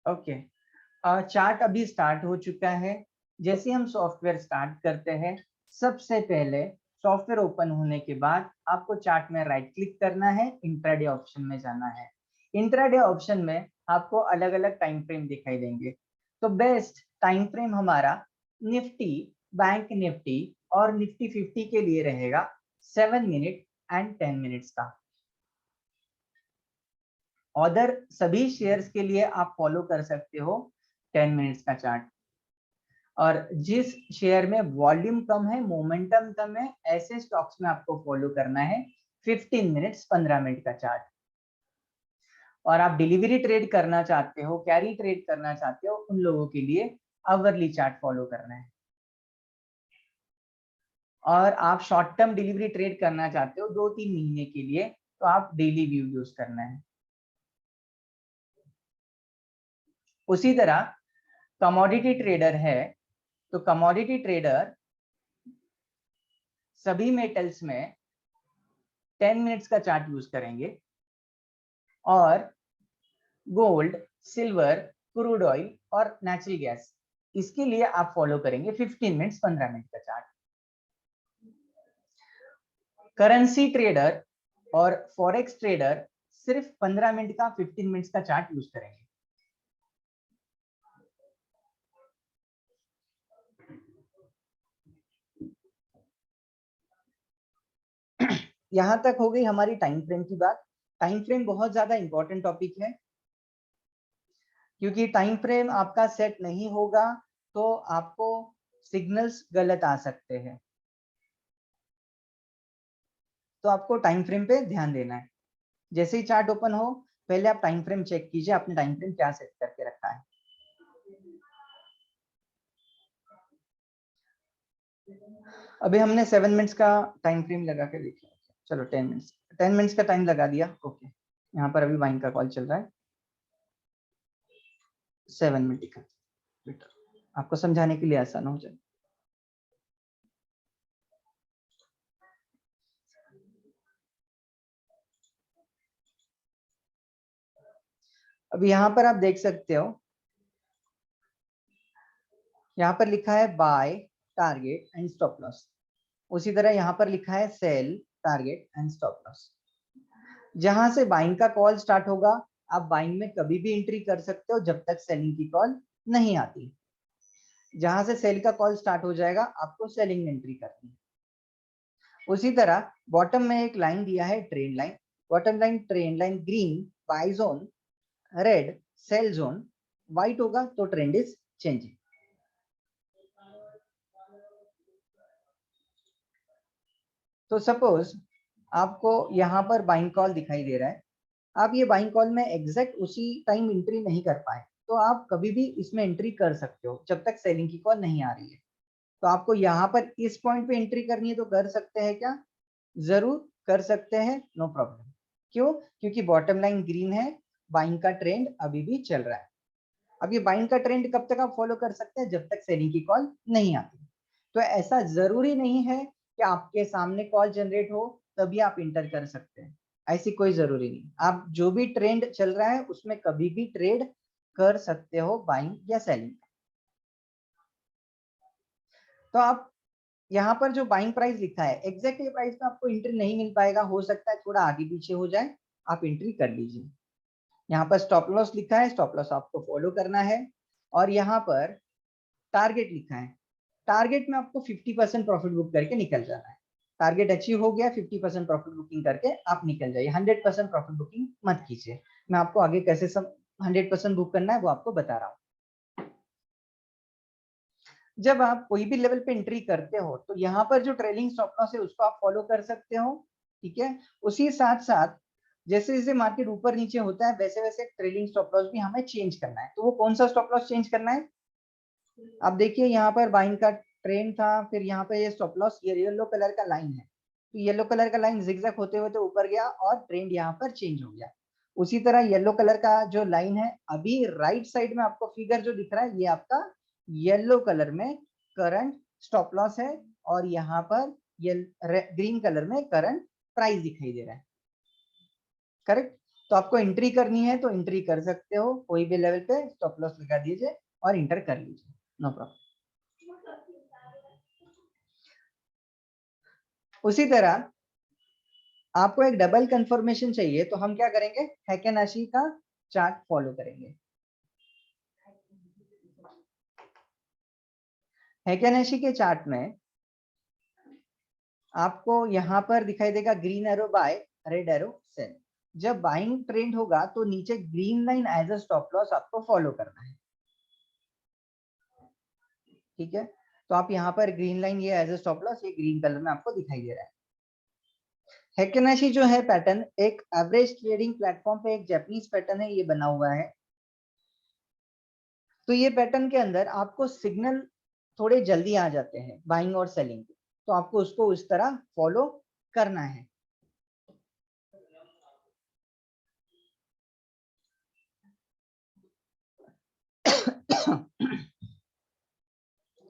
Okay, chart अभी start हो चुका है। जैसे हम सॉफ्टवेयर स्टार्ट करते हैं, सबसे पहले सॉफ्टवेयर ओपन होने के बाद आपको चार्ट में राइट क्लिक करना है, इंट्राडे ऑप्शन में जाना है। इंट्राडे ऑप्शन में आपको अलग अलग टाइम फ्रेम दिखाई देंगे। तो बेस्ट टाइम फ्रेम हमारा निफ्टी, बैंक निफ्टी और निफ्टी 50 के लिए रहेगा 7 मिनट एंड 10 मिनट्स का। अदर सभी शेयर्स के लिए आप फॉलो कर सकते हो 10 मिनट्स का चार्ट। और जिस शेयर में वॉल्यूम कम है, मोमेंटम कम है, ऐसे स्टॉक्स में आपको फॉलो करना है 15 मिनट्स 15 मिनट का चार्ट। और आप डिलीवरी ट्रेड करना चाहते हो, कैरी ट्रेड करना चाहते हो, उन लोगों के लिए आवरली चार्ट फॉलो करना है। और आप शॉर्ट टर्म डिलीवरी ट्रेड करना चाहते हो 2-3 महीने के लिए, तो आप डेली व्यू यूज करना है। उसी तरह कमोडिटी ट्रेडर है, तो कमोडिटी ट्रेडर सभी मेटल्स में 10 मिनट्स का चार्ट यूज करेंगे। और गोल्ड, सिल्वर, क्रूड ऑयल और नेचुरल गैस, इसके लिए आप फॉलो करेंगे 15 मिनट्स 15 मिनट का चार्ट। करेंसी ट्रेडर और फॉरेक्स ट्रेडर सिर्फ 15 मिनट का 15 मिनट्स का चार्ट यूज करेंगे। यहां तक हो गई हमारी टाइम फ्रेम की बात। टाइम फ्रेम बहुत ज्यादा इंपॉर्टेंट टॉपिक है, क्योंकि टाइम फ्रेम आपका सेट नहीं होगा तो आपको सिग्नल्स गलत आ सकते हैं। तो आपको टाइम फ्रेम पे ध्यान देना है। जैसे ही चार्ट ओपन हो, पहले आप टाइम फ्रेम चेक कीजिए, आपने टाइम फ्रेम क्या सेट करके रखा है। अभी हमने 7 मिनट्स का टाइम फ्रेम लगा के देखा। चलो 10 मिनट्स का टाइम लगा दिया। ओके, यहाँ पर अभी बाइंग का कॉल चल रहा है, 7 मिनट का। आपको समझाने के लिए आसान हो जाए। अभी यहाँ पर आप देख सकते हो, यहाँ पर लिखा है buy, target and stop loss. उसी तरह यहाँ पर लिखा है sell, target and stop loss. जहां से बाइंग का कॉल स्टार्ट होगा, आप बाइंग में कभी भी एंट्री कर सकते हो जब तक सेलिंग की कॉल नहीं आती। जहां से सेल का कॉल स्टार्ट हो जाएगा, आपको सेलिंग में एंट्री करनी है। उसी तरह बॉटम में एक लाइन दिया है, trend line. Bottom line, trend line, green buy zone, red sell zone, white होगा तो ट्रेंड इज चेंजिंग। तो सपोज आपको यहाँ पर बाइंग कॉल दिखाई दे रहा है, आप ये बाइंग कॉल में एग्जैक्ट उसी टाइम एंट्री नहीं कर पाए, तो आप कभी भी इसमें एंट्री कर सकते हो जब तक सेलिंग की कॉल नहीं आ रही है। तो आपको यहाँ पर इस पॉइंट पे एंट्री करनी है तो कर सकते हैं क्या? जरूर कर सकते हैं, नो प्रॉब्लम। क्यों? क्योंकि बॉटम लाइन ग्रीन है, बाइंग का ट्रेंड अभी भी चल रहा है। अब ये बाइंग का ट्रेंड कब तक आप फॉलो कर सकते हैं? जब तक सेलिंग की कॉल नहीं आती। तो ऐसा जरूरी नहीं है कि आपके सामने कॉल जनरेट हो तभी आप इंटर कर सकते हैं, ऐसी कोई जरूरी नहीं। आप जो भी ट्रेंड चल रहा है उसमें कभी भी ट्रेड कर सकते हो, बाइंग या सेलिंग। तो आप यहाँ पर जो बाइंग प्राइस लिखा है, एग्जैक्ट ये प्राइस में आपको एंट्री नहीं मिल पाएगा, हो सकता है थोड़ा आगे पीछे हो जाए, आप एंट्री कर लीजिए। यहाँ पर स्टॉप लॉस लिखा है, स्टॉप लॉस आपको फॉलो करना है। और यहाँ पर टारगेट लिखा है, टारगेट में आपको 50% प्रॉफिट बुक करके निकल जाना है। टारगेट अचीव हो गया, 50% प्रॉफिट बुकिंग करके आप निकल जाइए। 100% प्रॉफिट बुकिंग मत कीजिए। मैं आपको आगे कैसे 100% बुक करना है वो आपको बता रहा हूँ। जब आप कोई भी लेवल पे एंट्री करते हो तो यहाँ पर जो ट्रेलिंग स्टॉप लॉस है उसको आप फॉलो कर सकते हो, ठीक है। उसी साथ साथ जैसे जैसे मार्केट ऊपर नीचे होता है वैसे वैसे ट्रेलिंग स्टॉप लॉस भी हमें चेंज करना है। तो वो कौन सा स्टॉप लॉस चेंज करना है? अब देखिए यहाँ पर बाइंग का ट्रेंड था, फिर यहाँ पे ये स्टॉप लॉस, ये येलो कलर का लाइन है, तो येलो कलर का लाइन जिगजैग होते होते ऊपर गया और ट्रेंड यहाँ पर चेंज हो गया। उसी तरह येलो कलर का जो लाइन है, अभी राइट साइड में आपको फिगर जो दिख रहा है, ये आपका येलो कलर में करंट स्टॉप लॉस है, और यहाँ पर ये ग्रीन कलर में करंट प्राइस दिखाई दे रहा है, करेक्ट। तो आपको एंट्री करनी है तो एंट्री कर सकते हो, कोई भी लेवल पे स्टॉप लॉस लगा दीजिए और इंटर कर लीजिए, नो प्रॉब्लम। उसी तरह आपको एक डबल कंफर्मेशन चाहिए तो हम क्या करेंगे, हेकेनाशी का चार्ट फॉलो करेंगे। हेकेनाशी के चार्ट में आपको यहां पर दिखाई देगा green arrow buy, red arrow sell. जब बाइंग ट्रेंड होगा तो नीचे green line as a stop loss आपको फॉलो करना है, ठीक है। तो आप यहाँ पर ग्रीन लाइन ये एज अ स्टॉप लॉस, ये ग्रीन कलर में आपको दिखाई दे रहा है। हेकेनाशी जो है पैटर्न एक एवरेज ट्रेडिंग प्लेटफॉर्म पे एक जापानीज पैटर्न है, ये बना हुआ है। तो ये पैटर्न के अंदर आपको सिग्नल थोड़े जल्दी आ जाते हैं बाइंग और सेलिंग के, तो आपको उसको उस तरह फॉलो करना है।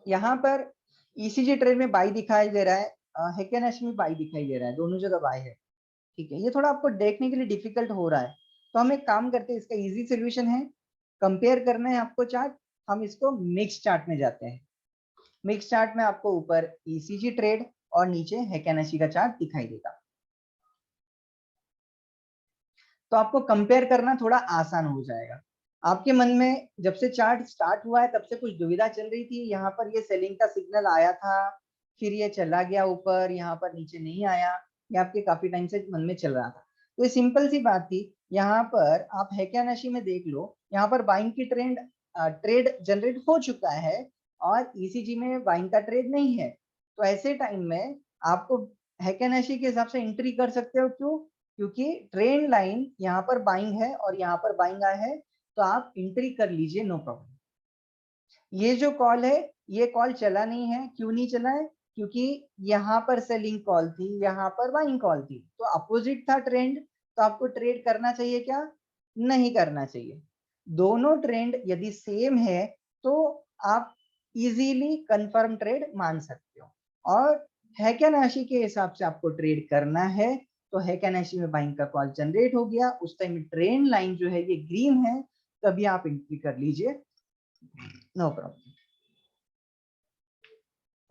यहाँ पर ईसीजी ट्रेड में बाई दिखाई दे रहा है, हेकेनाशी में बाई दिखाई दे रहा है, दोनों जगह बाई है, ठीक है। ये थोड़ा आपको देखने के लिए डिफिकल्ट हो रहा है, तो हम एक काम करते हैं, इसका इजी सोल्यूशन है, कंपेयर करना है आपको चार्ट, हम इसको मिक्स चार्ट में जाते हैं। मिक्स चार्ट में आपको ऊपर ईसीजी ट्रेड और नीचे हेकेनाशी का चार्ट दिखाई देगा, तो आपको कंपेयर करना थोड़ा आसान हो जाएगा। आपके मन में जब से चार्ट स्टार्ट हुआ है तब से कुछ दुविधा चल रही थी, यहाँ पर ये सेलिंग का सिग्नल आया था, फिर ये चला गया ऊपर, यहाँ पर नीचे नहीं आया, ये आपके काफी टाइम से मन में चल रहा था। तो ये सिंपल सी बात थी, यहाँ पर आप हेकेनाशी में देख लो, यहाँ पर बाइंग की ट्रेड जनरेट हो चुका है और ईसीजी में बाइंग का ट्रेड नहीं है। तो ऐसे टाइम में आपको हेकेनाशी के हिसाब से एंट्री कर सकते हो, क्यों? क्योंकि ट्रेंड लाइन यहाँ पर बाइंग है और यहाँ पर बाइंग आया है, तो आप एंट्री कर लीजिए, नो प्रॉब्लम। ये जो कॉल है, ये कॉल चला नहीं है, क्यों नहीं चला है? क्योंकि यहाँ पर सेलिंग कॉल थी, यहाँ पर बाइंग कॉल थी, तो अपोजिट था ट्रेंड, तो आपको ट्रेड करना चाहिए क्या? नहीं करना चाहिए। दोनों ट्रेंड यदि सेम है तो आप इजीली कंफर्म ट्रेड मान सकते हो, और हेकेनाशी के हिसाब से आपको ट्रेड करना है। तो हेकेनाशी में बाइंग का कॉल जनरेट हो गया, उस टाइम ट्रेंड लाइन जो है ये ग्रीन है, तभी आप एंट्री कर लीजिए, नो प्रॉब्लम।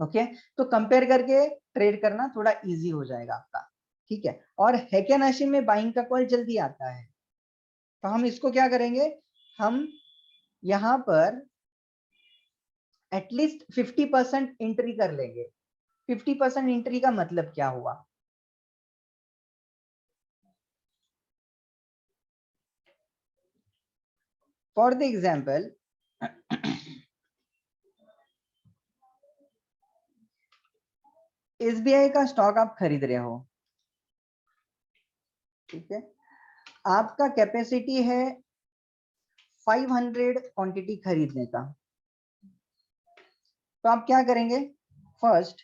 ओके, तो कंपेयर करके ट्रेड करना थोड़ा इजी हो जाएगा आपका, ठीक है। और हेकेनाशी में बाइंग का कॉल जल्दी आता है, तो हम इसको क्या करेंगे, हम यहाँ पर एटलीस्ट 50% एंट्री कर लेंगे। 50% एंट्री का मतलब क्या हुआ? फॉर द एग्जाम्पल, एसबीआई का स्टॉक आप खरीद रहे हो, ठीक है, आपका कैपेसिटी है 500 क्वांटिटी खरीदने का, तो आप क्या करेंगे, फर्स्ट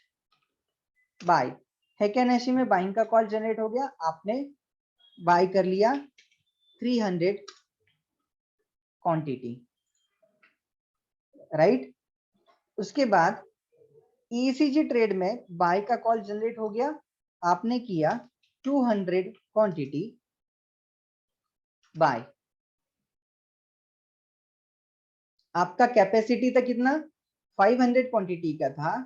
बाय, हेकेनाशी में बाइंग का कॉल जनरेट हो गया, आपने बाय कर लिया 300 क्वांटिटी, राइट। उसके बाद ईसीजी ट्रेड में बाय का कॉल जनरेट हो गया, आपने किया 200 क्वांटिटी बाय। आपका कैपेसिटी था कितना, 500 क्वांटिटी का था,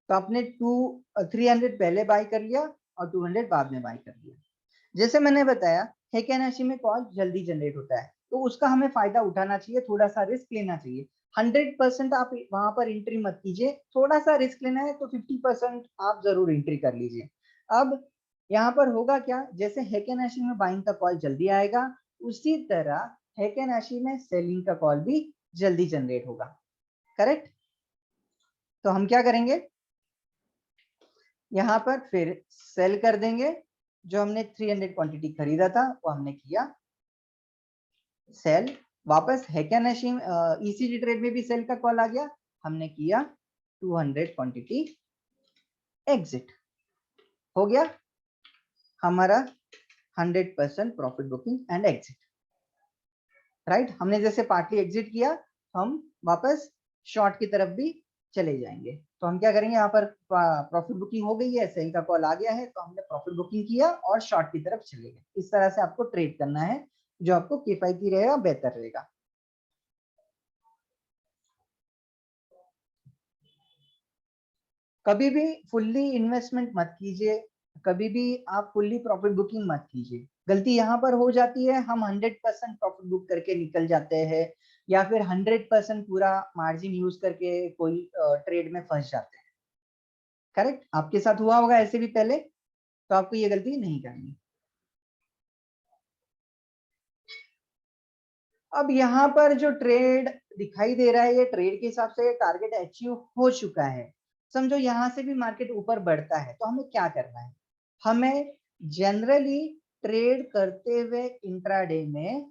तो आपने 300 पहले बाय कर लिया और 200 बाद में बाय कर लिया। जैसे मैंने बताया, हेकेनाशी में कॉल जल्दी जनरेट होता है, तो उसका हमें फायदा उठाना चाहिए, थोड़ा सा रिस्क लेना चाहिए। 100% आप वहां पर एंट्री मत कीजिए, थोड़ा सा रिस्क लेना है तो 50% आप जरूर एंट्री कर लीजिए। अब यहाँ पर होगा क्या, जैसे हेकेनाशी में बाइंग का कॉल जल्दी आएगा, उसी तरह हेकेनाशी में सेलिंग का कॉल भी जल्दी जनरेट होगा, करेक्ट। तो हम क्या करेंगे, यहाँ पर फिर सेल कर देंगे, जो हमने 300 क्वांटिटी खरीदा था वो हमने किया सेल, वापस हेकेनाशी ईसीजी ट्रेड में भी सेल का कॉल आ गया, हमने किया 200 क्वांटिटी एग्जिट, हो गया हमारा 100% profit booking and exit, right. हमने जैसे पार्टली एग्जिट किया, हम वापस शॉर्ट की तरफ भी चले जाएंगे, तो हम क्या करेंगे, यहाँ पर प्रॉफिट बुकिंग हो गई है, सेल का कॉल आ गया है, तो हमने प्रॉफिट बुकिंग किया और शॉर्ट की तरफ चले गए। इस तरह से आपको ट्रेड करना है, जो आपको किफायती रहेगा, बेहतर रहेगा। कभी भी फुल्ली इन्वेस्टमेंट मत कीजिए, कभी भी आप फुल्ली प्रॉफिट बुकिंग मत कीजिए। गलती यहाँ पर हो जाती है, हम 100% प्रॉफिट बुक करके निकल जाते हैं, या फिर 100% पूरा मार्जिन यूज करके कोई ट्रेड में फंस जाते हैं। करेक्ट, आपके साथ हुआ होगा ऐसे भी पहले, तो आपको ये गलती नहीं करनी। अब यहाँ पर जो ट्रेड दिखाई दे रहा है, ये ट्रेड के हिसाब से टारगेट अचीव हो चुका है। समझो यहाँ से भी मार्केट ऊपर बढ़ता है, तो हमें क्या करना है, हमें जनरली ट्रेड करते हुए इंट्राडे में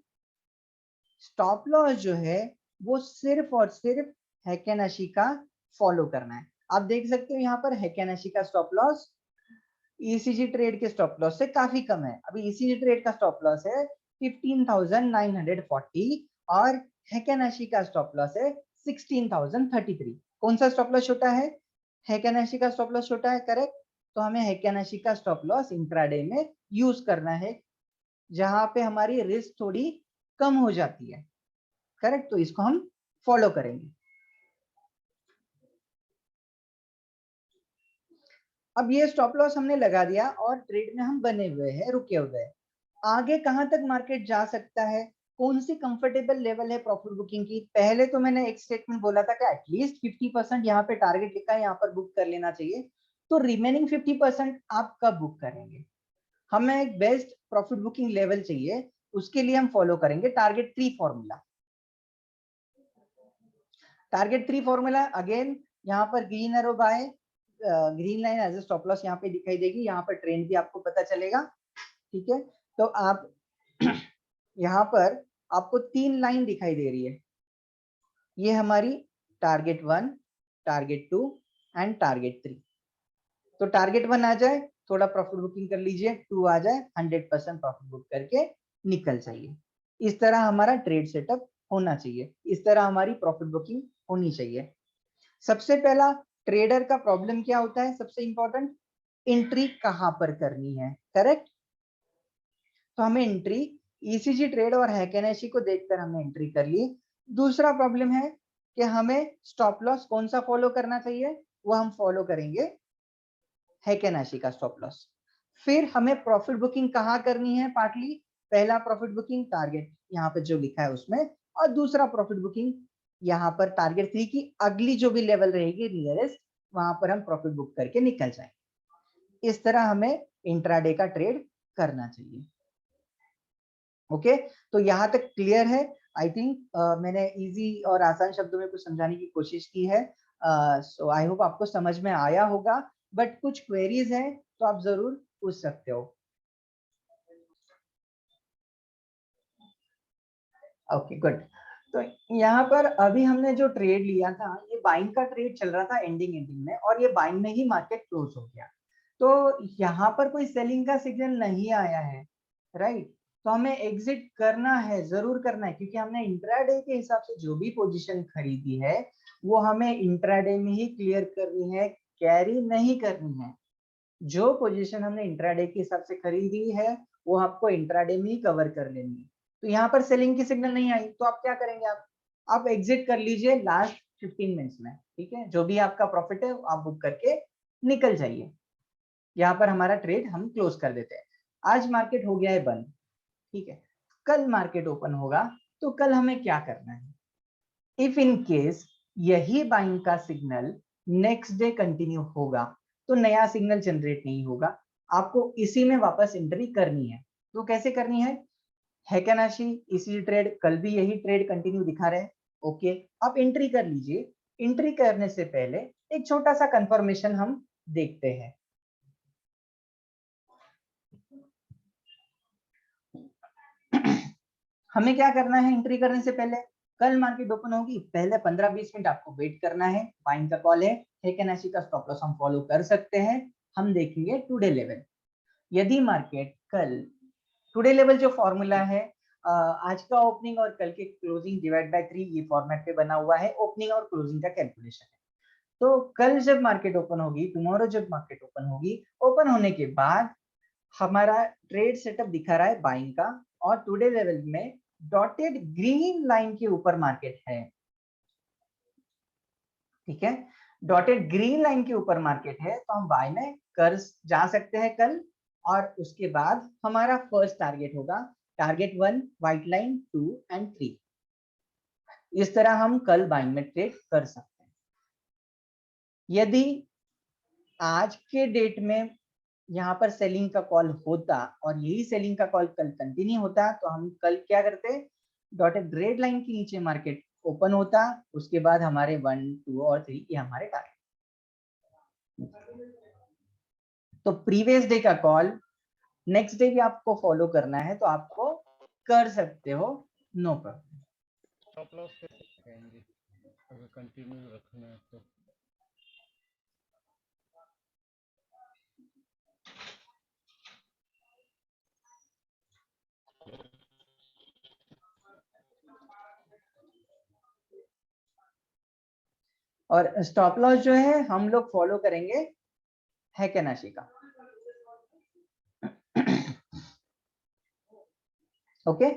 स्टॉप लॉस जो है वो सिर्फ और सिर्फ हैकेनाशी का फॉलो करना है। आप देख सकते हो यहाँ पर हैकेनाशी का स्टॉप लॉस ईसीजी ट्रेड के स्टॉप लॉस से काफी कम है। अभी ईसीजी ट्रेड का स्टॉप लॉस है 15,940 और हैकेनाशी का स्टॉप लॉस है 16,033। कौन सा स्टॉप लॉस छोटा है, हैकेनाशी का स्टॉप लॉस छोटा है, करेक्ट। तो हमें हैकेनाशी का स्टॉप लॉस इंट्राडे में यूज करना है, जहां पे हमारी रिस्क थोड़ी कम हो जाती है, करेक्ट। तो इसको हम फॉलो करेंगे। अब ये स्टॉप लॉस हमने लगा दिया और ट्रेड में हम बने हुए हैं, रुके हुए हैं। आगे कहां तक मार्केट जा सकता है, कौन सी कंफर्टेबल लेवल है प्रॉफिट बुकिंग की। पहले तो मैंने एक स्टेटमेंट बोला था कि एटलीस्ट 50% यहाँ पे टारगेट लिखा है, यहाँ पर बुक कर लेना चाहिए। तो रिमेनिंग 50% आप कब बुक करेंगे, हमें एक बेस्ट प्रॉफिट बुकिंग लेवल चाहिए, उसके लिए हम फॉलो करेंगे target 3 formula. Target 3 formula again, यहाँ पर green arrow buy, green line as a stop loss यहाँ पे दिखाई देगी, यहाँ पर ट्रेंड भी आपको पता चलेगा, ठीक है। तो आप यहाँ पर आपको 3 लाइन दिखाई दे रही है, ये हमारी टारगेट 1, टारगेट 2 एंड टारगेट 3। तो टारगेट 1 आ जाए, थोड़ा प्रॉफिट बुकिंग कर लीजिए, 2 आ जाए, 100% प्रॉफिट बुक करके निकल जाइए। इस तरह हमारा ट्रेड सेटअप होना चाहिए, इस तरह हमारी प्रॉफिट बुकिंग होनी चाहिए। सबसे पहला ट्रेडर का प्रॉब्लम क्या होता है, सबसे इंपॉर्टेंट, एंट्री कहां पर करनी है, करेक्ट। तो हमें एंट्री ईसीजी ट्रेड और हैकेनेशी को देखकर हमने एंट्री कर ली। दूसरा प्रॉब्लम है कि हमें स्टॉप लॉस कौन सा फॉलो करना चाहिए, वो हम फॉलो करेंगे हैकेनेशी का स्टॉप लॉस। फिर हमें प्रॉफिट बुकिंग कहाँ करनी है, पार्टली पहला प्रॉफिट बुकिंग टारगेट यहाँ पे जो लिखा है उसमें, और दूसरा प्रॉफिट बुकिंग यहाँ पर टारगेट 3 की अगली जो भी लेवल रहेगी नियरेस्ट, वहां पर हम प्रॉफिट बुक करके निकल जाएंगे। इस तरह हमें इंट्राडे का ट्रेड करना चाहिए। ओके, तो यहाँ तक क्लियर है। आई थिंक मैंने इजी और आसान शब्दों में कुछ समझाने की कोशिश की है। सो आई होप आपको समझ में आया होगा, बट कुछ क्वेरीज हैं तो आप जरूर पूछ सकते हो। Okay good. तो यहाँ पर अभी हमने जो ट्रेड लिया था, ये बाइंग का ट्रेड चल रहा था एंडिंग में, और ये बाइंग में ही मार्केट क्लोज हो गया। तो यहाँ पर कोई सेलिंग का सिग्नल नहीं आया है, राइट। तो हमें एग्जिट करना है, जरूर करना है, क्योंकि हमने इंट्राडे के हिसाब से जो भी पोजीशन खरीदी है वो हमें इंट्राडे में ही क्लियर करनी है, कैरी नहीं करनी है। जो पोजीशन हमने इंट्राडे के हिसाब से खरीदी है वो आपको इंट्राडे में ही कवर कर लेनी है। तो यहाँ पर सेलिंग की सिग्नल नहीं आई, तो आप क्या करेंगे, आप एग्जिट कर लीजिए लास्ट 15 मिनट्स में, ठीक है। जो भी आपका प्रॉफिट है आप बुक करके निकल जाइए। यहाँ पर हमारा ट्रेड हम क्लोज कर देते हैं। आज मार्केट हो गया है बंद, ठीक है। कल मार्केट ओपन होगा, तो कल हमें क्या करना है, इफ इन केस यही बाइंग का सिग्नल नेक्स्ट डे कंटिन्यू होगा, तो नया सिग्नल जनरेट नहीं होगा, आपको इसी में वापस एंट्री करनी है। तो कैसे करनी है, हैकेनाशी इसी ट्रेड, कल भी यही ट्रेड कंटिन्यू दिखा रहे हैं, ओके। आप एंट्री कर लीजिए। एंट्री करने से पहले एक छोटा सा कंफर्मेशन हम देखते हैं। हमें क्या करना है, एंट्री करने से पहले, कल मार्केट ओपन होगी, पहले 15-20 मिनट आपको वेट करना है। बाइंग का कॉल है, हैकेनाशी का स्टॉप लॉस हम फॉलो कर सकते हैं। हम देखेंगे टुडे लेवल। यदि मार्केट कल, टुडे लेवल जो फॉर्मूला है, आज का ओपनिंग और कल के क्लोजिंग डिवाइड बाय 3, ये फॉर्मेट पे बना हुआ है, ओपनिंग और क्लोजिंग का कैलकुलेशन है। तो कल जब मार्केट ओपन होगी, टुमारो जब मार्केट ओपन होगी, ओपन होने के बाद हमारा ट्रेड सेटअप दिखा रहा है बाइंग का, और टुडे लेवल में डॉटेड ग्रीन लाइन के ऊपर मार्केट है। ठीक है, डॉटेड ग्रीन लाइन के ऊपर मार्केट है, तो हम बाय में कर जा सकते हैं कल। और उसके बाद हमारा फर्स्ट टारगेट होगा टारगेट 1, व्हाइट लाइन 2 एंड 3। इस तरह हम कल बाइंग में ट्रेड कर सकते हैं। यदि आज के डेट में यहाँ पर सेलिंग का कॉल होता और यही सेलिंग का कॉल कल कंटिन्यू होता, तो हम कल क्या करते, डॉटेड रेड लाइन के नीचे मार्केट ओपन होता, उसके बाद हमारे 1, 2 और 3 ये हमारे टारगेट। तो प्रीवियस डे का कॉल नेक्स्ट डे भी आपको फॉलो करना है तो आपको कर सकते हो, नो प्रॉब्लम। स्टॉप लॉस कैसे लगाएंगे अगर कंटिन्यू रखना है तो? और स्टॉप लॉस जो है हम लोग फॉलो करेंगे हैकेनाशी का। ओके,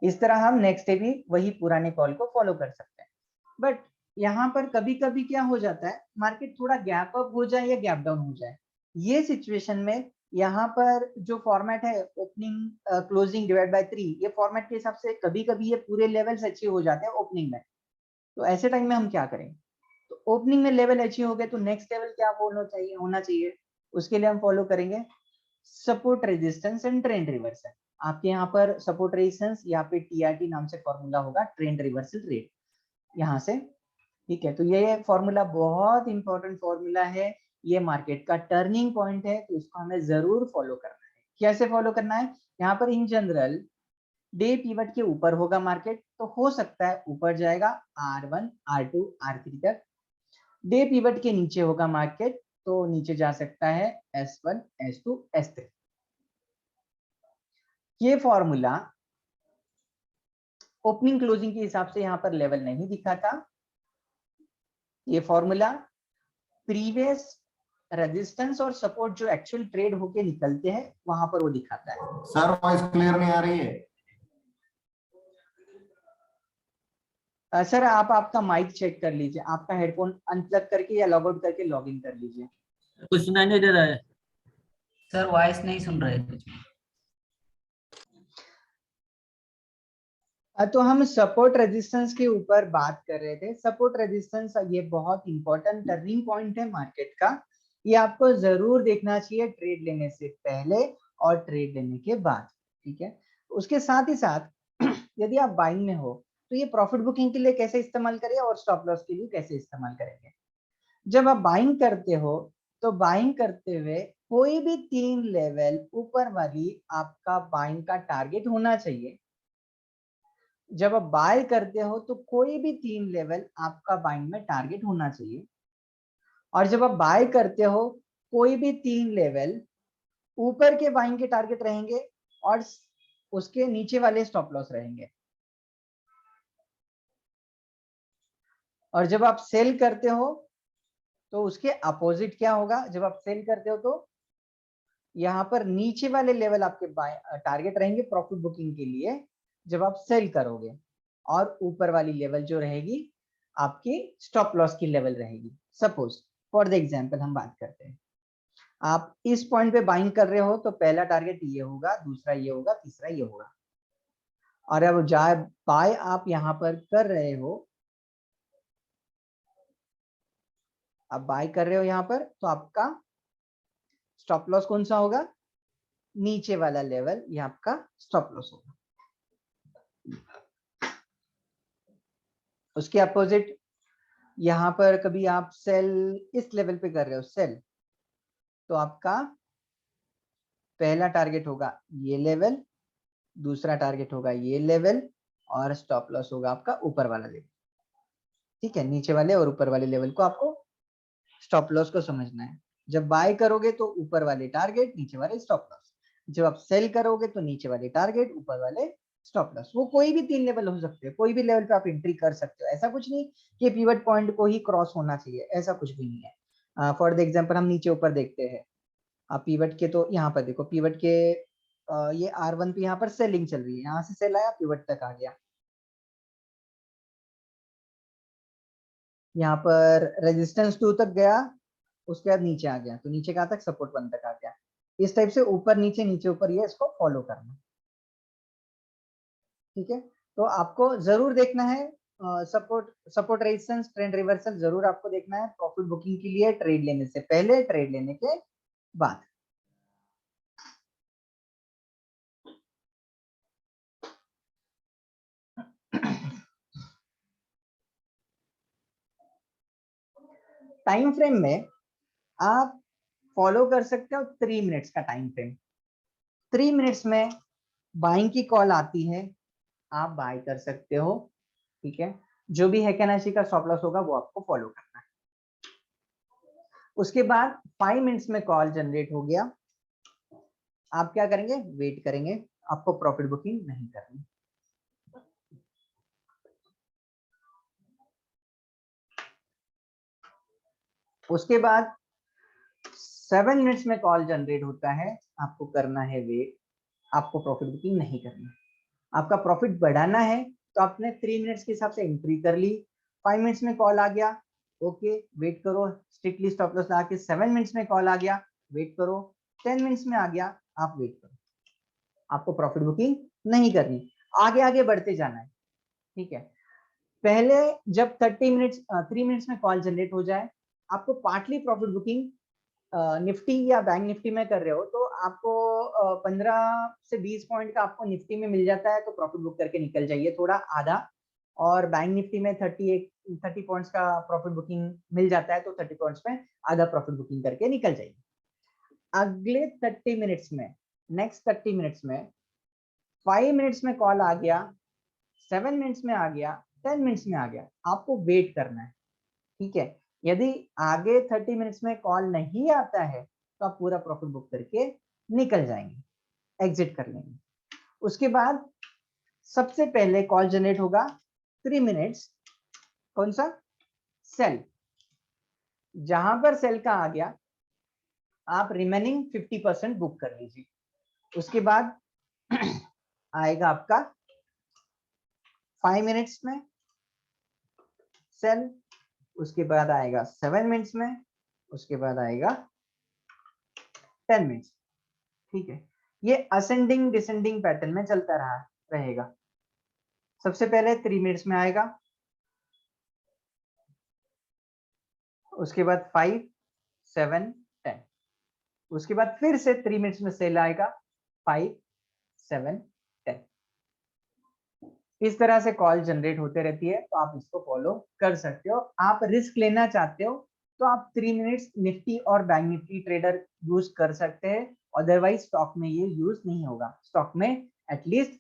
इस तरह हम नेक्स्ट डे भी वही पुराने कॉल को फॉलो कर सकते हैं। बट यहाँ पर कभी कभी क्या हो जाता है, मार्केट थोड़ा गैप अप हो जाए या गैप डाउन हो जाए, ये सिचुएशन में यहाँ पर जो फॉर्मेट है ओपनिंग क्लोजिंग डिवाइड बाय 3, ये फॉर्मेट के हिसाब से कभी कभी ये पूरे लेवल्स अचीव हो जाते हैं ओपनिंग में। तो ऐसे टाइम में हम क्या करें, तो ओपनिंग में लेवल अचीव हो गए तो नेक्स्ट लेवल क्या होना चाहिए, उसके लिए हम फॉलो करेंगे support resistance and trend reversal. आपके यहाँ पर सपोर्ट रेजिस्टेंस, यहाँ पे टीआरटी नाम से फॉर्मूला होगा, ट्रेंड रिवर्सल रेट यहाँ से। ठीक है, तो ये फॉर्मूला बहुत इंपॉर्टेंट फॉर्मूला है, ये मार्केट का टर्निंग पॉइंट है, तो इसको हमें जरूर फॉलो करना है। कैसे फॉलो करना है, यहाँ पर इन जनरल डे पिवट के ऊपर होगा मार्केट, तो हो सकता है ऊपर जाएगा R1, R2, R3 तक। डे पिवट के नीचे होगा मार्केट, तो नीचे जा सकता है S1, S2, S3। ये फॉर्मूला ओपनिंग क्लोजिंग के हिसाब से यहाँ पर लेवल नहीं दिखा था, ये फॉर्मूला प्रीवियस रेजिस्टेंस और सपोर्ट जो एक्चुअल ट्रेड होके निकलते हैं वहां पर वो दिखाता है। सर वॉइस क्लियर नहीं आ रही है। सर आप आपका माइक चेक कर लीजिए, आपका हेडफोन अनप्लग करके या लॉग आउट करके लॉग इन कर लीजिए। कुछ सुनाई नहीं दे रहा है सर, वॉइस नहीं सुन रहे कुछ। तो हम सपोर्ट रेजिस्टेंस के ऊपर बात कर रहे थे। सपोर्ट रेजिस्टेंस ये बहुत इंपॉर्टेंट टर्निंग पॉइंट है मार्केट का, ये आपको जरूर देखना चाहिए ट्रेड लेने से पहले और ट्रेड लेने के बाद। ठीक है, उसके साथ ही साथ यदि आप बाइंग में हो तो ये प्रॉफिट बुकिंग के लिए कैसे इस्तेमाल करें और स्टॉप लॉस के लिए कैसे इस्तेमाल करेंगे। जब आप बाइंग करते हो तो बाइंग करते हुए कोई भी 3 लेवल ऊपर वाली आपका बाइंग का टारगेट होना चाहिए। जब आप बाय करते हो तो कोई भी 3 लेवल आपका बाइंग में टारगेट होना चाहिए, और जब आप बाय करते हो कोई भी 3 लेवल ऊपर के बाइंग के टारगेट रहेंगे और उसके नीचे वाले स्टॉप लॉस रहेंगे। और जब आप सेल करते हो तो उसके अपोजिट क्या होगा, जब आप सेल करते हो तो यहाँ पर नीचे वाले लेवल आपके टारगेट रहेंगे प्रॉफिट बुकिंग के लिए जब आप सेल करोगे, और ऊपर वाली लेवल जो रहेगी आपकी स्टॉप लॉस की लेवल रहेगी। सपोज फॉर द एग्जांपल हम बात करते हैं, आप इस पॉइंट पे बाइंग कर रहे हो तो पहला टारगेट ये होगा, दूसरा ये होगा, तीसरा ये होगा। और अब बाय आप यहाँ पर कर रहे हो, आप बाय कर रहे हो यहाँ पर, तो आपका स्टॉप लॉस कौन सा होगा, नीचे वाला लेवल, ये आपका स्टॉप लॉस होगा। उसके अपोजिट यहाँ पर कभी आप सेल इस लेवल पे कर रहे हो सेल, तो आपका पहला टारगेट होगा ये लेवल, दूसरा टारगेट होगा ये लेवल, और स्टॉप लॉस होगा आपका ऊपर वाला लेवल। ठीक है, नीचे वाले और ऊपर वाले लेवल को आपको स्टॉप लॉस को समझना है। जब बाय करोगे तो ऊपर वाले टारगेट, नीचे वाले स्टॉप लॉस। जब आप सेल करोगे तो नीचे वाले टारगेट, ऊपर वाले स्टॉप लॉस। वो कोई भी 3 लेवल हो सकते हैं, कोई भी लेवल पे आप एंट्री कर सकते हो। ऐसा कुछ नहीं कि पिवट पॉइंट को ही क्रॉस होना चाहिए, ऐसा कुछ भी नहीं है। फॉर द एग्जांपल हम नीचे ऊपर देखते हैं, आप पिवट के तो यहाँ पर देखो, पिवट के ये R1 पे यहाँ पर सेलिंग चल रही है, यहाँ से सेल आया, पिवट तक आ गया, यहाँ पर रेजिस्टेंस 2 तक गया, उसके बाद नीचे आ गया, तो नीचे कहाँ तक, सपोर्ट 1 तक आ गया। इस टाइप से ऊपर नीचे नीचे ऊपर, ये इसको फॉलो करना, ठीक है। तो आपको जरूर देखना है सपोर्ट रेजिस्टेंस ट्रेंड रिवर्सल, जरूर आपको देखना है प्रॉफिट बुकिंग के लिए, ट्रेड लेने से पहले, ट्रेड लेने के बाद। टाइम फ्रेम में आप फॉलो कर सकते हो 3 मिनट्स का टाइम फ्रेम। 3 मिनट्स में बाइंग की कॉल आती है, आप बाय कर सकते हो, ठीक है। जो भी हैकेनाशी का स्टॉप लॉस होगा वो आपको फॉलो करना है। उसके बाद 5 मिनट्स में कॉल जनरेट हो गया, आप क्या करेंगे, वेट करेंगे, आपको प्रॉफिट बुकिंग नहीं करनी। उसके बाद 7 मिनट्स में कॉल जनरेट होता है, आपको करना है वेट, आपको प्रॉफिट बुकिंग नहीं करनी। आपका प्रॉफिट बढ़ाना है तो आपने 3 मिनट्स के हिसाब से एंट्री कर ली, 5 मिनट्स में कॉल आ गया, ओके वेट करो, स्ट्रिक्टली स्टॉप लॉस लगा के 7 मिनट्स में कॉल आ गया, वेट करो, 10 मिनट्स में आ गया, आप वेट करो, आपको प्रॉफिट बुकिंग नहीं करनी, आगे आगे बढ़ते जाना है, ठीक है। पहले जब 3 मिनट्स में कॉल जनरेट हो जाए, आपको पार्टली प्रॉफिट बुकिंग निफ्टी या बैंक निफ्टी में कर रहे हो तो आपको 15 से 20 पॉइंट का आपको निफ्टी में मिल जाता है, तो प्रॉफिट बुक करके निकल जाइए थोड़ा आधा, और बैंक निफ्टी में 30 पॉइंट्स का प्रॉफिट बुकिंग मिल जाता है, तो 30 पॉइंट्स में आधा प्रॉफिट बुकिंग करके निकल जाइए। अगले 30 मिनट्स में, नेक्स्ट 30 मिनट्स में 5 मिनट्स में कॉल आ गया, 7 मिनट्स में आ गया, 10 मिनट्स में आ गया, आपको वेट करना है, ठीक है। यदि आगे 30 मिनट्स में कॉल नहीं आता है तो आप पूरा प्रॉफिट बुक करके निकल जाएंगे, एग्जिट कर लेंगे। उसके बाद सबसे पहले कॉल जनरेट होगा 3 मिनट्स, कौन सा, सेल, जहां पर सेल का आ गया आप रिमेनिंग 50% बुक कर लीजिए। उसके बाद आएगा आपका 5 मिनट्स में सेल, उसके बाद आएगा 7 मिनट्स में, उसके बाद आएगा 10 मिनट्स, ठीक है। ये असेंडिंग डिसेंडिंग पैटर्न में चलता रहेगा। सबसे पहले 3 मिनट्स में आएगा, उसके बाद 5, 7, 10, उसके बाद फिर से 3 मिनट्स में सेल आएगा, 5, 7, 10। इस तरह से कॉल जनरेट होते रहती है, तो आप इसको फॉलो कर सकते हो। आप रिस्क लेना चाहते हो तो आप 3 मिनट्स निफ्टी और बैंक निफ्टी ट्रेडर यूज कर सकते हैं, अदरवाइज स्टॉक में ये यूज नहीं होगा। स्टॉक में एटलीस्ट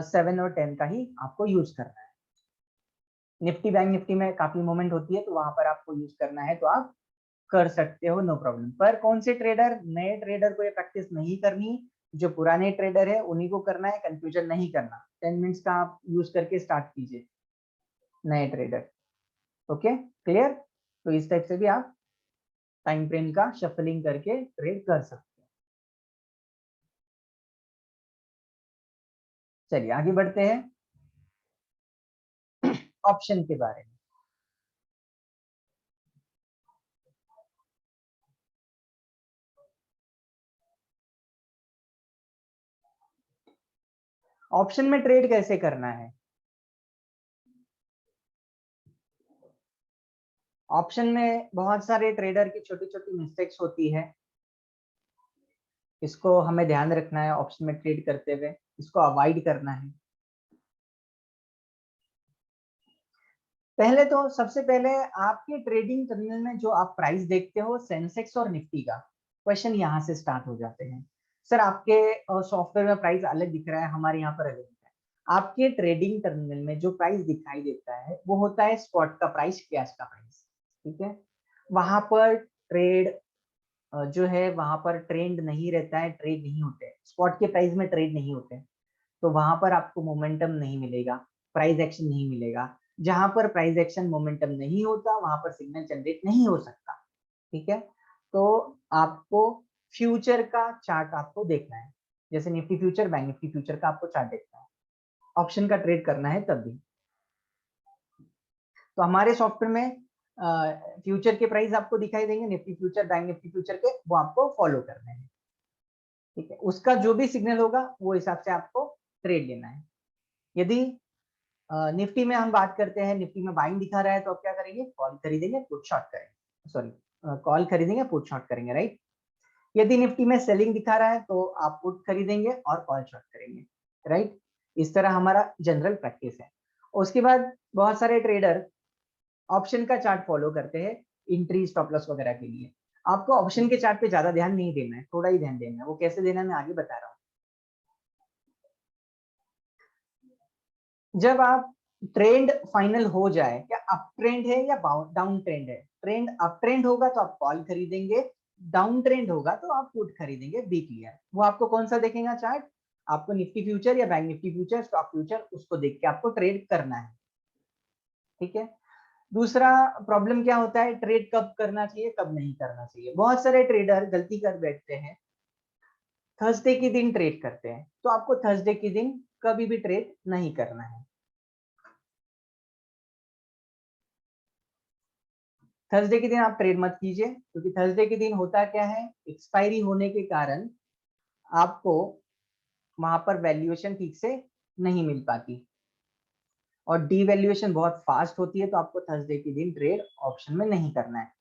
7 और 10 का ही आपको यूज करना है। निफ्टी बैंक निफ्टी में काफी मूवमेंट होती है, तो वहां पर आपको यूज करना है तो आप कर सकते हो, नो प्रॉब्लम। पर कौन से ट्रेडर, नए ट्रेडर को ये प्रैक्टिस नहीं करनी, जो पुराने ट्रेडर है उन्हीं को करना है, कंफ्यूजन नहीं करना। 10 मिनट्स का आप यूज करके स्टार्ट कीजिए नए ट्रेडर, ओके क्लियर। तो इस टाइप से भी आप टाइम फ्रेम का शफलिंग करके ट्रेड कर सकते हैं। चलिए आगे बढ़ते हैं ऑप्शन के बारे में। ऑप्शन में ट्रेड कैसे करना है, ऑप्शन में बहुत सारे ट्रेडर की छोटी छोटी मिस्टेक्स होती है, इसको हमें ध्यान रखना है ऑप्शन में ट्रेड करते हुए, इसको अवॉइड करना है। पहले तो सबसे पहले आपके ट्रेडिंग टर्मिनल में जो आप प्राइस देखते हो सेंसेक्स और निफ्टी का, क्वेश्चन यहाँ से स्टार्ट हो जाते हैं। सर आपके सॉफ्टवेयर में प्राइस अलग दिख रहा है, हमारे यहाँ पर अलग दिख रहा है। आपके ट्रेडिंग टर्मिनल में जो प्राइस दिखाई देता है वो होता है स्पॉट का प्राइस, कैश का प्राइस, ठीक है। वहां पर ट्रेड जो है वहां पर ट्रेंड नहीं रहता है, ट्रेड नहीं होते, स्पॉट के प्राइस में ट्रेड नहीं होते। तो वहां पर आपको मोमेंटम नहीं मिलेगा, प्राइस एक्शन नहीं मिलेगा। जहां पर प्राइस एक्शन मोमेंटम नहीं होता वहां पर सिग्नल जनरेट नहीं हो सकता। ठीक है, तो आपको फ्यूचर का चार्ट आपको देखना है, जैसे Nifty future, bank Nifty future का आपको चार्ट देखना है, ऑप्शन का ट्रेड करना है तब भी। तो हमारे सॉफ्टवेयर में फ्यूचर के प्राइस आपको दिखाई देंगे, Nifty future, bank Nifty future के, वो आपको फॉलो करने हैं। ठीक है, उसका जो भी सिग्नल होगा वो हिसाब से आपको ट्रेड लेना है। यदि निफ्टी में हम बात करते हैं, निफ्टी में बाइंग दिखा रहा है तो आप क्या करेंगे, कॉल खरीदेंगे, पुट शॉर्ट करेंगे, सॉरी कॉल खरीदेंगे, पुट शॉर्ट करेंगे, राइट। यदि निफ्टी में सेलिंग दिखा रहा है तो आप पुट खरीदेंगे और कॉल शॉर्ट करेंगे, राइट। इस तरह हमारा जनरल प्रैक्टिस है। उसके बाद बहुत सारे ट्रेडर ऑप्शन का चार्ट फॉलो करते हैं एंट्री, स्टॉप लॉस वगैरह के लिए। आपको ऑप्शन के चार्ट पे ज्यादा ध्यान नहीं देना है, थोड़ा ही ध्यान देना है। वो कैसे देना है मैं आगे बता रहा हूँ। जब आप ट्रेंड फाइनल हो जाए, क्या अप ट्रेंड है या डाउन ट्रेंड है, ट्रेंड अप ट्रेंड होगा तो आप कॉल खरीदेंगे, डाउन ट्रेंड होगा तो आप पुट खरीदेंगे, बी क्लियर। वो आपको कौन सा देखेगा चार्ट, आपको निफ्टी फ्यूचर या bank Nifty future, stock future, उसको देख के आपको ट्रेड करना है। ठीक है, दूसरा प्रॉब्लम क्या होता है, ट्रेड कब करना चाहिए कब नहीं करना चाहिए। बहुत सारे ट्रेडर गलती कर बैठते हैं, थर्सडे के दिन ट्रेड करते हैं, तो आपको थर्सडे के दिन कभी भी ट्रेड नहीं करना है। थर्सडे के दिन आप ट्रेड मत कीजिए, क्योंकि थर्सडे के दिन होता क्या है, एक्सपायरी होने के कारण आपको वहां पर वैल्यूएशन ठीक से नहीं मिल पाती और डीवैल्यूएशन बहुत फास्ट होती है, तो आपको थर्सडे के दिन ट्रेड ऑप्शन में नहीं करना है।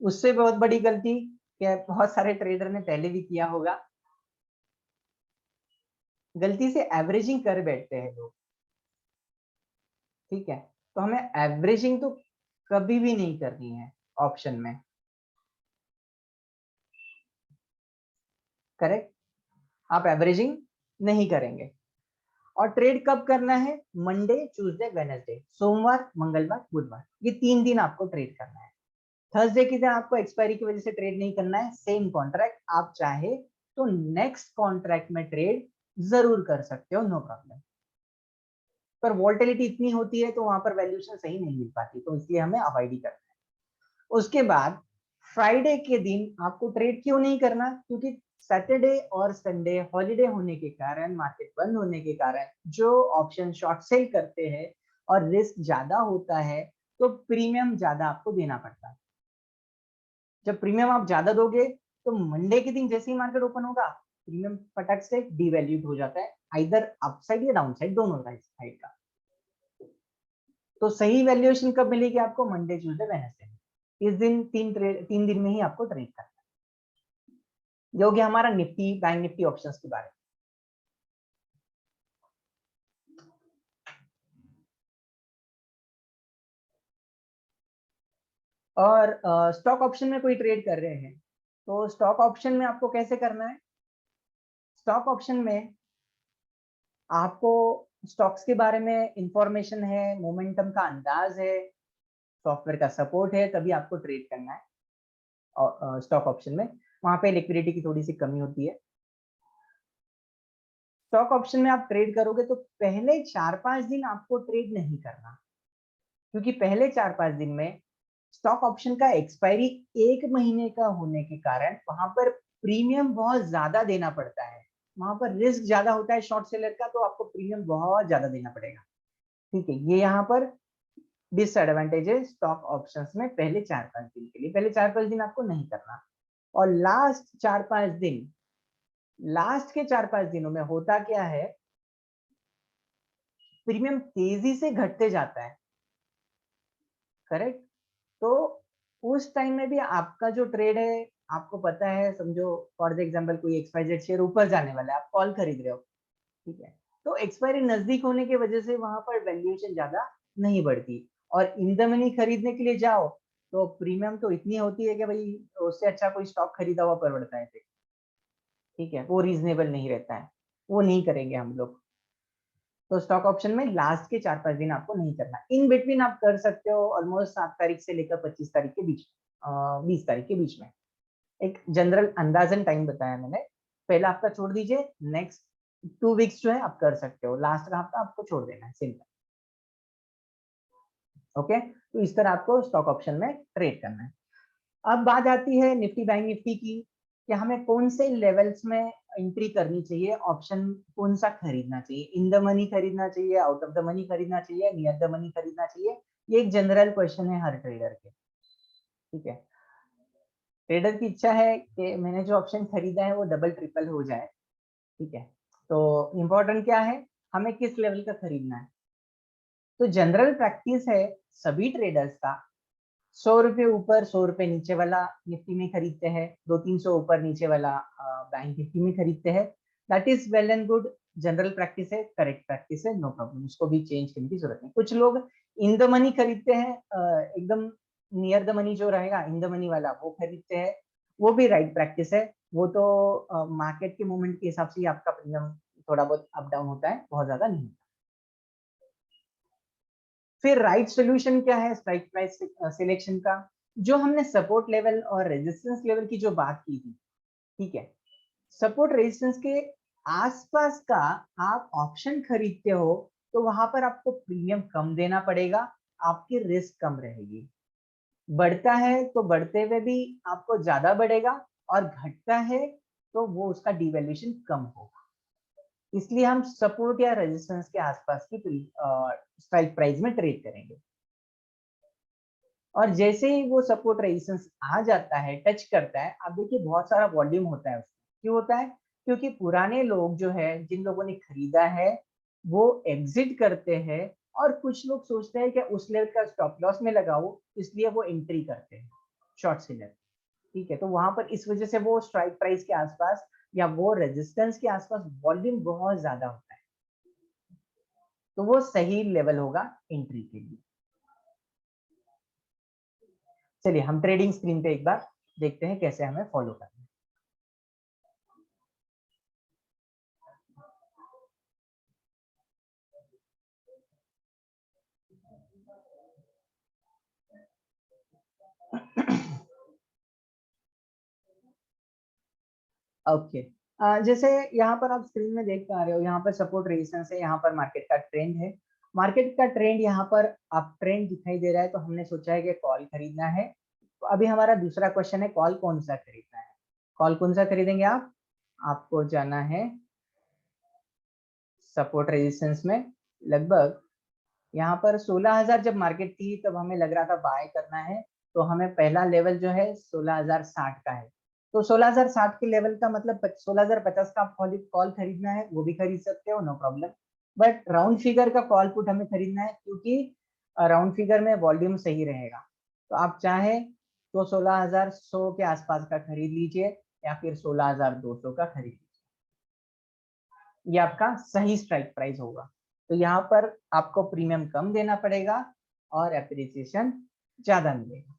उससे बहुत बड़ी गलती क्या बहुत सारे ट्रेडर ने पहले भी किया होगा, गलती से एवरेजिंग कर बैठते हैं लोग। ठीक है, तो हमें एवरेजिंग तो कभी भी नहीं करनी है ऑप्शन में, करेक्ट। आप एवरेजिंग नहीं करेंगे। और ट्रेड कब करना है, मंडे, ट्यूसडे, वेडनेसडे, सोमवार, मंगलवार, बुधवार, ये 3 दिन आपको ट्रेड करना है। थर्सडे के दिन आपको एक्सपायरी की वजह से ट्रेड नहीं करना है। सेम कॉन्ट्रैक्ट आप चाहे तो नेक्स्ट कॉन्ट्रैक्ट में ट्रेड जरूर कर सकते हो, नो प्रॉब्लम। पर वोलेटिलिटी इतनी होती है तो वहां पर वैल्यूएशन सही नहीं मिल पाती, तो इसलिए हमें अवॉइड ही करना है। उसके बाद फ्राइडे के दिन आपको ट्रेड क्यों नहीं करना, क्योंकि सैटरडे और संडे हॉलिडे होने के कारण, मार्केट बंद होने के कारण जो ऑप्शन शॉर्ट सेल करते हैं और रिस्क ज्यादा होता है, तो प्रीमियम ज्यादा आपको देना पड़ता है। जब प्रीमियम आप ज्यादा दोगे तो मंडे के दिन जैसे ही मार्केट ओपन होगा, प्रीमियम फटक से डिवैल्यूड हो जाता है, आइदर अपसाइड या डाउनसाइड, दोनों साइड का। तो सही वैल्यूएशन कब मिलेगी आपको, मंडे, ट्यूसडे, वेडनेसडे। इस दिन 3 दिन में ही आपको ट्रेड करना है। ये हो गया हमारा निफ्टी, बैंक निफ्टी ऑप्शंस के बारे में। और स्टॉक ऑप्शन में कोई ट्रेड कर रहे हैं तो स्टॉक ऑप्शन में आपको कैसे करना है, स्टॉक ऑप्शन में आपको स्टॉक्स के बारे में इंफॉर्मेशन है, मोमेंटम का अंदाज है, सॉफ्टवेयर का सपोर्ट है, तभी आपको ट्रेड करना है। और स्टॉक ऑप्शन में वहां पे लिक्विडिटी की थोड़ी सी कमी होती है। स्टॉक ऑप्शन में आप ट्रेड करोगे तो पहले 4-5 दिन आपको ट्रेड नहीं करना, क्योंकि पहले 4-5 दिन में स्टॉक ऑप्शन का एक्सपायरी 1 महीने का होने के कारण वहां पर प्रीमियम बहुत ज्यादा देना पड़ता है, वहां पर रिस्क ज्यादा होता है शॉर्ट सेलर का, तो आपको प्रीमियम बहुत ज्यादा देना पड़ेगा। ठीक है, ये यहाँ पर डिसएडवांटेज है स्टॉक ऑप्शंस में पहले 4-5 दिन के लिए। पहले 4-5 दिन आपको नहीं करना। और लास्ट 4-5 दिन, लास्ट के 4-5 दिनों में होता क्या है, प्रीमियम तेजी से घटते जाता है, करेक्ट। तो उस टाइम में भी आपका जो ट्रेड है, आपको पता है, समझो फॉर एग्जांपल कोई एक्सवाइजेड शेयर ऊपर जाने वाला है, आप कॉल खरीद रहे हो, ठीक है, तो एक्सपायरी नजदीक होने की वजह से वहां पर वैल्यूएशन ज्यादा नहीं बढ़ती। और इन द मनी खरीदने के लिए जाओ तो प्रीमियम तो इतनी होती है कि भाई उससे अच्छा कोई स्टॉक खरीदा हुआ परवड़ता है फिर। ठीक है, वो रीजनेबल नहीं रहता है, वो नहीं करेंगे हम लोग। तो स्टॉक ऑप्शन में लास्ट के 4-5 दिन आपको नहीं करना, इन बिटवीन आप कर सकते हो ऑलमोस्ट 7 तारीख से लेकर 25 तारीख के बीच, 20 तारीख के बीच में। एक जनरल अंदाजन टाइम बताया मैंने, पहला हफ्ता छोड़ दीजिए, नेक्स्ट 2 वीक्स जो है आप कर सकते हो, लास्ट का हफ्ता आपको छोड़ देना है, सिंपल। ओके, तो इस तरह आपको स्टॉक ऑप्शन में ट्रेड करना है। अब बात आती है निफ्टी बैंक निफ्टी की, कि हमें कौन से लेवल्स में एंट्री करनी चाहिए, ऑप्शन कौन सा खरीदना चाहिए, इन द मनी खरीदना चाहिए, आउट ऑफ द मनी खरीदना चाहिए, नियर द मनी खरीदना चाहिए। ये एक जनरल क्वेश्चन है हर ट्रेडर के, ठीक है। ट्रेडर की इच्छा है कि मैंने जो ऑप्शन खरीदा है वो डबल ट्रिपल हो जाए, ठीक है। तो इम्पोर्टेंट क्या है, हमें किस लेवल का खरीदना है। तो जनरल प्रैक्टिस है सभी ट्रेडर्स का, 100 रुपये ऊपर 100 रुपये नीचे वाला निफ्टी में खरीदते हैं, 200-300 ऊपर नीचे वाला बैंक निफ्टी में खरीदते हैं। That is well and good, general practice है, करेक्ट प्रैक्टिस है, नो प्रॉब्लम, उसको भी चेंज करने की जरूरत नहीं। कुछ लोग इन द मनी खरीदते हैं, एकदम नियर द मनी जो रहेगा इन द मनी वाला वो खरीदते हैं, वो भी राइट प्रैक्टिस है। वो तो मार्केट के मूवमेंट के हिसाब से ही आपका प्रीमियम थोड़ा बहुत अप डाउन होता है, बहुत ज्यादा नहीं। फिर राइट सोल्यूशन क्या है स्ट्राइक प्राइस सिलेक्शन का, जो हमने सपोर्ट लेवल और रेजिस्टेंस लेवल की जो बात की थी, ठीक है। सपोर्ट रेजिस्टेंस के आसपास का आप ऑप्शन खरीदते हो तो वहां पर आपको प्रीमियम कम देना पड़ेगा, आपकी रिस्क कम रहेगी। बढ़ता है तो बढ़ते हुए भी आपको ज्यादा बढ़ेगा, और घटता है तो वो उसका डिवैल्यूएशन कम होगा। इसलिए हम सपोर्ट या रेजिस्टेंस के आसपास की स्ट्राइक प्राइस में ट्रेड करेंगे। और जैसे ही वो सपोर्ट रेजिस्टेंस आ जाता है, टच करता है, आप देखिए बहुत सारा वॉल्यूम होता है उसमें। क्यों होता है? क्योंकि पुराने लोग जो है, जिन लोगों ने खरीदा है, वो एग्जिट करते हैं, और कुछ लोग सोचते हैं कि उस लेवल का स्टॉप लॉस में लगाओ, इसलिए वो एंट्री करते हैं, शॉर्ट सेलर, ठीक है। तो वहां पर इस वजह से वो स्ट्राइक प्राइस के आसपास या वो रेजिस्टेंस के आसपास वॉल्यूम बहुत ज्यादा होता है, तो वो सही लेवल होगा एंट्री के लिए। चलिए हम ट्रेडिंग स्क्रीन पे एक बार देखते हैं कैसे हमें फॉलो करना है। ओके, जैसे यहाँ पर आप स्क्रीन में देख पा रहे हो, यहाँ पर सपोर्ट रेजिस्टेंस है, यहाँ पर मार्केट का ट्रेंड है। मार्केट का ट्रेंड यहाँ पर अप ट्रेंड दिखाई दे रहा है, तो हमने सोचा है कि कॉल खरीदना है। तो अभी हमारा दूसरा क्वेश्चन है, कॉल कौन सा खरीदना है। कॉल कौन सा खरीदेंगे आप? आपको जाना है सपोर्ट रेजिस्टेंस में, लगभग यहाँ पर 16,000 जब मार्केट थी तब हमें लग रहा था बाय करना है, तो हमें पहला लेवल जो है 16,060 का है। तो 16,060 के लेवल का मतलब 16,050 का आप कॉल खरीदना है, वो भी खरीद सकते हो, no problem. But round figure का कॉल पुट हमें खरीदना है, क्योंकि राउंड फिगर में वॉल्यूम सही रहेगा। तो आप चाहे तो 16,100 के आसपास का खरीद लीजिए, या फिर 16,200 का खरीद लीजिए, ये आपका सही स्ट्राइक प्राइस होगा। तो यहाँ पर आपको प्रीमियम कम देना पड़ेगा और एप्रिसिएशन ज्यादा मिलेगा।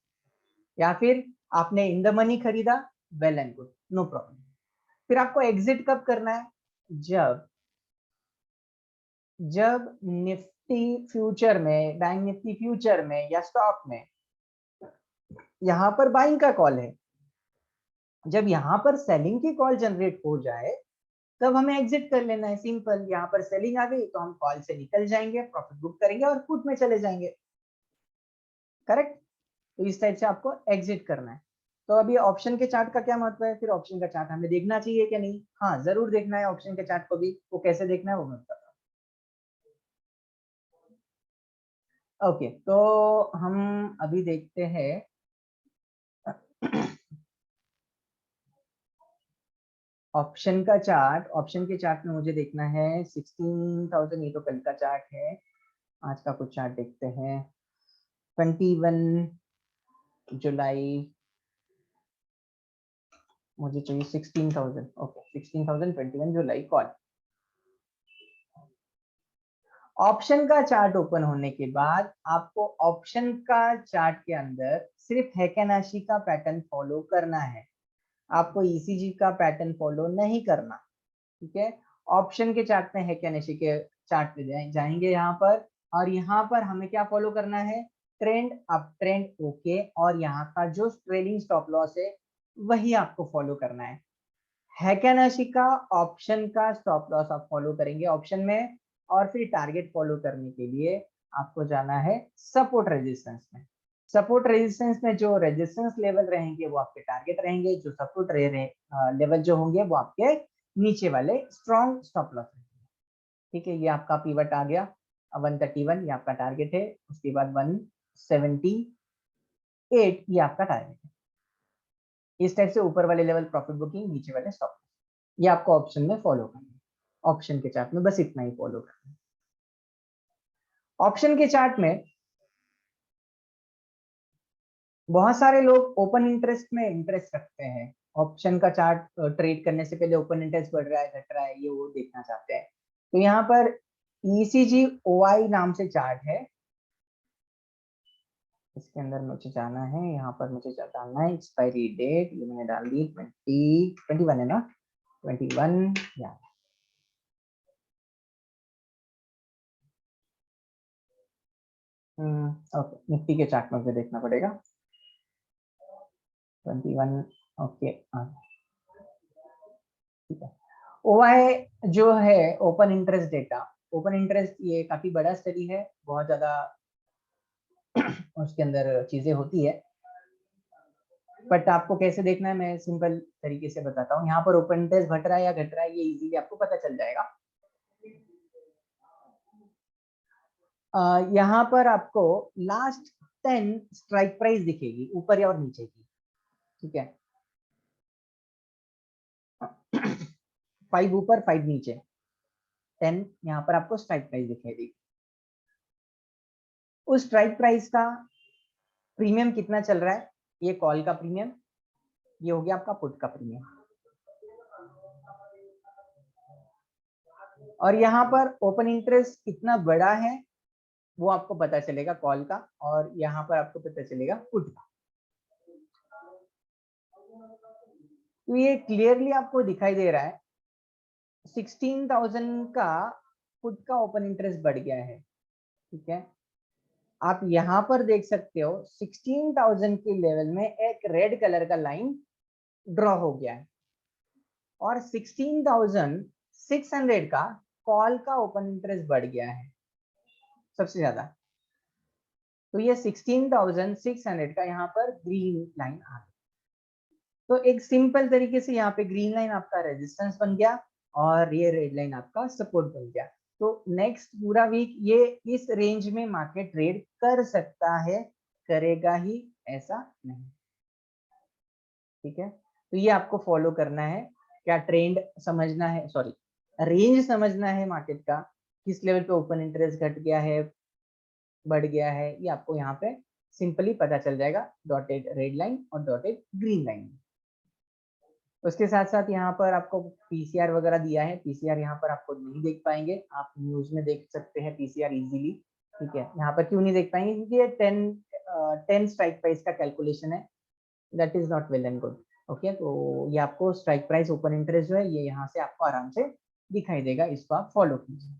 या फिर आपने इन द मनी खरीदा, well and good, no problem. फिर आपको एग्जिट कब करना है? जब निफ्टी फ्यूचर में, बैंक निफ्टी फ्यूचर में या स्टॉक में यहाँ पर बाइंग का कॉल है, जब यहाँ पर सेलिंग की कॉल जनरेट हो जाए तब हमें एग्जिट कर लेना है, सिंपल। यहाँ पर सेलिंग आ गई तो हम कॉल से निकल जाएंगे, प्रॉफिट बुक करेंगे और पुट में चले जाएंगे, करेक्ट। तो इस टाइप से आपको एग्जिट करना है। तो अभी ऑप्शन के चार्ट का क्या महत्व है? फिर ऑप्शन का चार्ट हमें देखना चाहिए क्या नहीं? हाँ, जरूर देखना है ऑप्शन के चार्ट को भी। वो कैसे देखना है वो मैं बताता हूँ। ओके, तो हम अभी देखते हैं ऑप्शन का चार्ट। ऑप्शन के चार्ट में मुझे देखना है 16,000, ये तो कल का चार्ट है। आज का कुछ चार्ट देखते हैं, 21 जुलाई मुझे चाहिए 16,000। ओके, 16,000 21 जुलाई कॉल। ऑप्शन का चार्ट ओपन होने के बाद आपको ऑप्शन का चार्ट के अंदर सिर्फ हैकेनाशी का पैटर्न फॉलो करना है, आपको ईसीजी का पैटर्न फॉलो नहीं करना, ठीक है। ऑप्शन के चार्ट में हैकेनाशी के चार्ट पे जाएंगे यहाँ पर, और यहाँ पर हमें क्या फॉलो करना है? Trend up trend, okay. और यहाँ का जो ट्रेलिंग स्टॉप लॉस है वही आपको फॉलो करना है। हैकेनाशी का ऑप्शन का स्टॉप लॉस आप फॉलो करेंगे ऑप्शन में, और फिर टारगेट फॉलो करने के लिए आपको जाना है सपोर्ट रेजिस्टेंस में। सपोर्ट रेजिस्टेंस में जो रेजिस्टेंस लेवल रहेंगे वो आपके टारगेट रहेंगे, जो सपोर्ट लेवल जो होंगे वो आपके नीचे वाले स्ट्रॉन्ग स्टॉप लॉस रहेंगे। ठीक है, ये आपका पीवट आ गया 131, ये आपका टारगेट है। उसके बाद 178 ये आपका टारगेट है। इस टाइप से ऊपर वाले लेवल प्रॉफिट बुकिंग, नीचे वाले स्टॉप लॉस, ये आपको ऑप्शन में फॉलो करना है। ऑप्शन के चार्ट में बस इतना ही फॉलो करना है। ऑप्शन के चार्ट में बहुत सारे लोग ओपन इंटरेस्ट में इंटरेस्ट रखते हैं। ऑप्शन का चार्ट ट्रेड करने से पहले ओपन इंटरेस्ट बढ़ रहा है घट रहा है ये वो देखना चाहते हैं। तो यहाँ पर ECG OI नाम से चार्ट है, इसके अंदर मुझे जाना है। यहाँ पर मुझे डालना है एक्सपायरी डेट, ये मैंने डाल दी 2021 है ना, 21 या ओके, निफ्टी के चार्ट में मुझे देखना पड़ेगा 21। ओके ठीक है। OI जो है open interest data, open interest ये काफी बड़ा स्टडी है, बहुत ज्यादा उसके अंदर चीजें होती है, बट आपको कैसे देखना है मैं सिंपल तरीके से बताता हूँ। यहाँ पर ओपन इंटरेस्ट घट रहा है या घट रहा है ये इजीली आपको पता चल जाएगा। यहाँ पर आपको लास्ट 10 स्ट्राइक प्राइस दिखेगी ऊपर या और नीचे की। ठीक है 5 ऊपर 5 नीचे, 10 यहाँ पर आपको स्ट्राइक प्राइस दिखाई देगी। उस स्ट्राइक प्राइस का प्रीमियम कितना चल रहा है, ये कॉल का प्रीमियम, ये हो गया आपका पुट का प्रीमियम। और यहाँ पर ओपन इंटरेस्ट कितना बड़ा है वो आपको पता चलेगा कॉल का, और यहाँ पर आपको पता चलेगा पुट का। तो ये क्लियरली आपको दिखाई दे रहा है 16,000 का पुट का ओपन इंटरेस्ट बढ़ गया है। ठीक है, आप यहाँ पर देख सकते हो 16,000 के लेवल में एक रेड कलर का लाइन ड्रॉ हो गया है, और 16,600 का कॉल का ओपन इंटरेस्ट बढ़ गया है सबसे ज्यादा। तो ये 16,600 का यहाँ पर ग्रीन लाइन आ गई। तो एक सिंपल तरीके से यहाँ पे ग्रीन लाइन आपका रेजिस्टेंस बन गया और ये रेड लाइन आपका सपोर्ट बन गया। तो नेक्स्ट पूरा वीक ये इस रेंज में मार्केट ट्रेड कर सकता है, करेगा ही ऐसा नहीं। ठीक है, तो ये आपको फॉलो करना है। क्या ट्रेंड समझना है, सॉरी रेंज समझना है मार्केट का, किस लेवल पे ओपन इंटरेस्ट घट गया है बढ़ गया है, ये आपको यहाँ पे सिंपली पता चल जाएगा डॉटेड रेड लाइन और डॉटेड ग्रीन लाइन। उसके साथ साथ यहाँ पर आपको PCR वगैरह दिया है, PCR यहाँ पर आपको नहीं देख पाएंगे, आप न्यूज में देख सकते हैं PCR इजीली। ठीक है, यहाँ पर क्यों नहीं देख पाएंगे, क्योंकि ये 10 स्ट्राइक प्राइस का कैलकुलेशन है, that is not well and good. Okay, तो ये आपको स्ट्राइक प्राइस ओपन इंटरेस्ट जो है ये यहाँ से आपको आराम से दिखाई देगा, इसको आप फॉलो कीजिए।